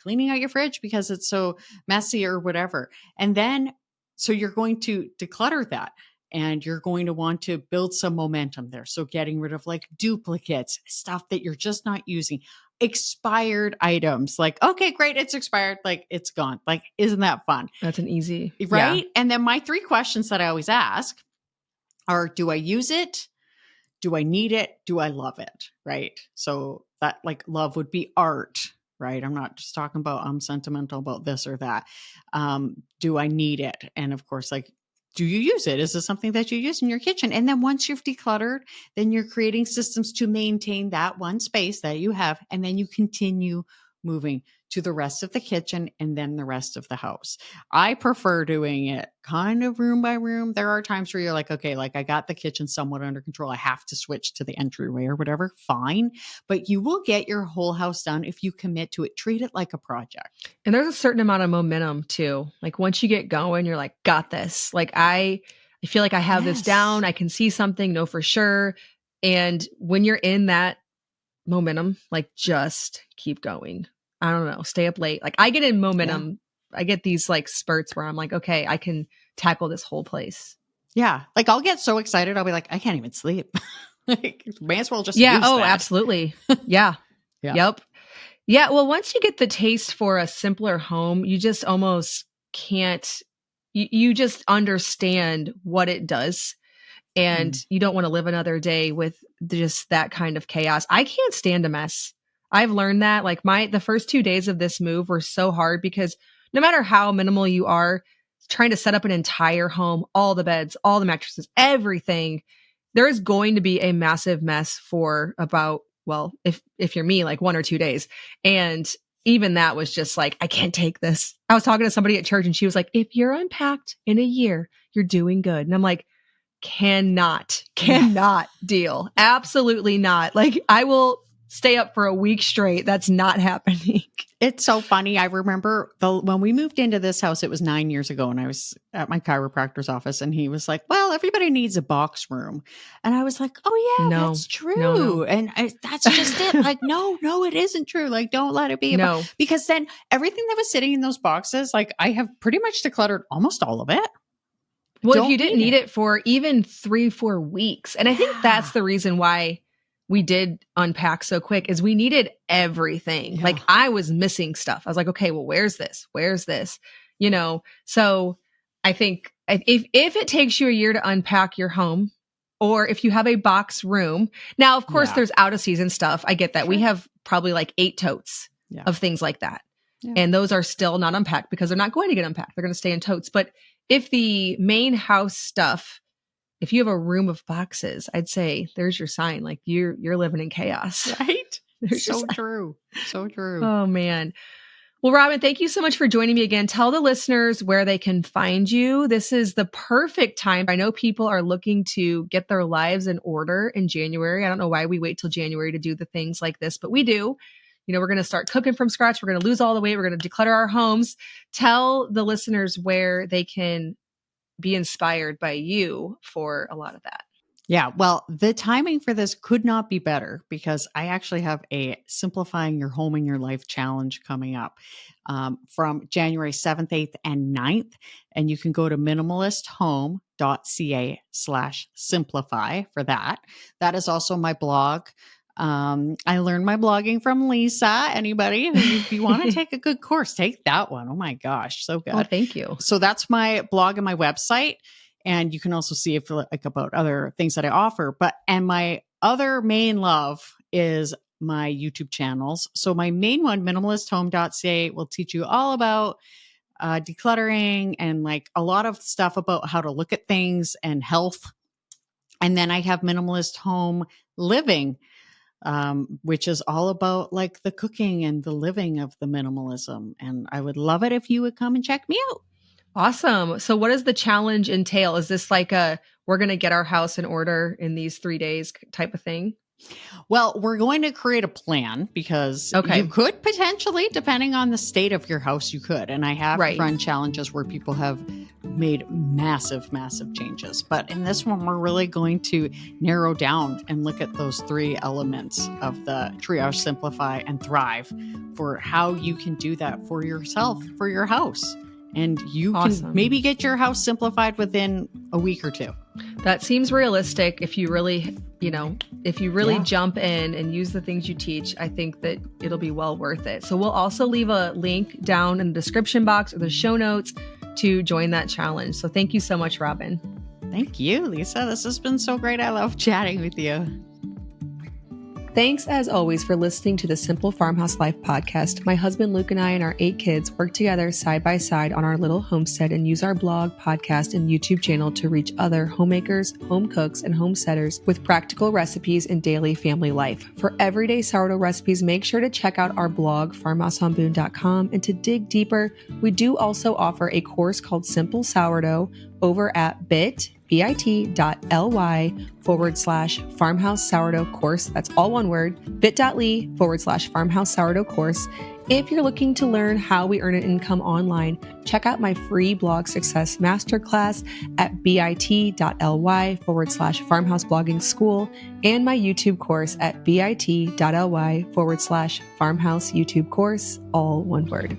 Speaker 1: cleaning out your fridge because it's so messy or whatever? And then, so you're going to declutter that. And you're going to want to build some momentum there. So getting rid of like duplicates, stuff that you're just not using. expired items. Like, okay, great, it's expired. Like, it's gone. Like, isn't that fun?
Speaker 2: That's an easy,
Speaker 1: right? Yeah. And then my 3 questions that I always ask are, do I use it? Do I need it? Do I love it? Right? So that, like, love would be art, right? I'm not just talking about I'm sentimental about this or that. Do I need it? And of course, like, do you use it? Is this something that you use in your kitchen? And then once you've decluttered, then you're creating systems to maintain that one space that you have. And then you continue moving to the rest of the kitchen and then the rest of the house. I prefer doing it kind of room by room. There are times where you're like, okay, like I got the kitchen somewhat under control. I have to switch to the entryway or whatever. Fine. But you will get your whole house done if you commit to it. Treat it like a project.
Speaker 2: And there's a certain amount of momentum too. Like once you get going, you're like, got this. Like I feel like I have this down. I can see something, know for sure. And when you're in that momentum, like just keep going. I don't know, stay up late. Like I get in momentum. Yeah. I get these like spurts where I'm like, okay, I can tackle this whole place.
Speaker 1: Yeah. Like I'll get so excited. I'll be like, I can't even sleep. Like may as well just
Speaker 2: use
Speaker 1: that.
Speaker 2: Absolutely. Yeah. Yep. Yeah. Well, once you get the taste for a simpler home, you just almost can't, you just understand what it does. And you don't want to live another day with just that kind of chaos. I can't stand a mess. I've learned that. Like the first 2 days of this move were so hard because no matter how minimal you are, trying to set up an entire home, all the beds, all the mattresses, everything, there is going to be a massive mess for about, well, if you're me, like 1 or 2 days. And even that was just like, I can't take this. I was talking to somebody at church and she was like, if you're unpacked in a year, you're doing good. And I'm like, cannot deal. Absolutely not. Like I will stay up for a week straight. That's not happening.
Speaker 1: It's so funny. I remember when we moved into this house, it was 9 years ago, and I was at my chiropractor's office, and he was like, well, everybody needs a box room. And I was like, oh yeah, that's true. No. And that's just it. Like, no, it isn't true. Like, don't let it be. Because then everything that was sitting in those boxes, like I have pretty much decluttered almost all of it.
Speaker 2: Well, if you didn't need it for even 3-4 weeks. And I think that's the reason why we did unpack so quick is we needed everything. Yeah. Like I was missing stuff. I was like, okay, well, where's this? Where's this? You know? So I think if it takes you a year to unpack your home, or if you have a box room, now, of course, there's out of season stuff. I get that. Sure. We have probably like 8 totes of things like that. Yeah. And those are still not unpacked because they're not going to get unpacked. They're going to stay in totes. But if the main house stuff, if you have a room of boxes, I'd say there's your sign. Like you're living in chaos.
Speaker 1: Right? So true. So true.
Speaker 2: Oh man. Well, Robyn, thank you so much for joining me again. Tell the listeners where they can find you. This is the perfect time. I know people are looking to get their lives in order in January. I don't know why we wait till January to do the things like this, but we do. You know, we're going to start cooking from scratch. We're going to lose all the weight. We're going to declutter our homes. Tell the listeners where they can be inspired by you for a lot of that.
Speaker 1: Yeah, well, the timing for this could not be better because I actually have a Simplifying Your Home and Your Life challenge coming up from January 7th, 8th, and 9th. And you can go to minimalisthome.ca/simplify for that. That is also my blog. I learned my blogging from Lisa. Anybody, if you want to take a good course, take that one. Oh my gosh, so good.
Speaker 2: Oh, thank you.
Speaker 1: So that's my blog and my website. And you can also see if like about other things that I offer. And my other main love is my YouTube channels. So my main one, minimalisthome.ca, will teach you all about decluttering and like a lot of stuff about how to look at things and health. And then I have Minimalist Home Living, which is all about like the cooking and the living of the minimalism. And I would love it if you would come and check me out.
Speaker 2: Awesome. So what does the challenge entail? Is this like we're going to get our house in order in these 3 days type of thing?
Speaker 1: Well, we're going to create a plan because you could potentially, depending on the state of your house, you could. And I have run challenges where people have made massive, massive changes. But in this one, we're really going to narrow down and look at those 3 elements of the triage, simplify, and thrive for how you can do that for yourself, for your house. And you can maybe get your house simplified within a week or 2.
Speaker 2: That seems realistic. If you really,
Speaker 1: Yeah.
Speaker 2: jump in and use the things you teach, I think that it'll be well worth it. So we'll also leave a link down in the description box or the show notes to join that challenge. So thank you so much, Robyn.
Speaker 1: Thank you, Lisa. This has been so great. I love chatting with you.
Speaker 3: Thanks, as always, for listening to the Simple Farmhouse Life podcast. My husband Luke and I and our 8 kids work together side by side on our little homestead and use our blog, podcast, and YouTube channel to reach other homemakers, home cooks, and homesteaders with practical recipes in daily family life. For everyday sourdough recipes, make sure to check out our blog, farmhouseonboone.com. And to dig deeper, we do also offer a course called Simple Sourdough over at bit.ly/farmhouse sourdough course. That's all one word, bit.ly/farmhouse sourdough course. If you're looking to learn how we earn an income online, check out my free blog success masterclass at bit.ly/farmhouse blogging school and my YouTube course at bit.ly/farmhouse YouTube course, all one word.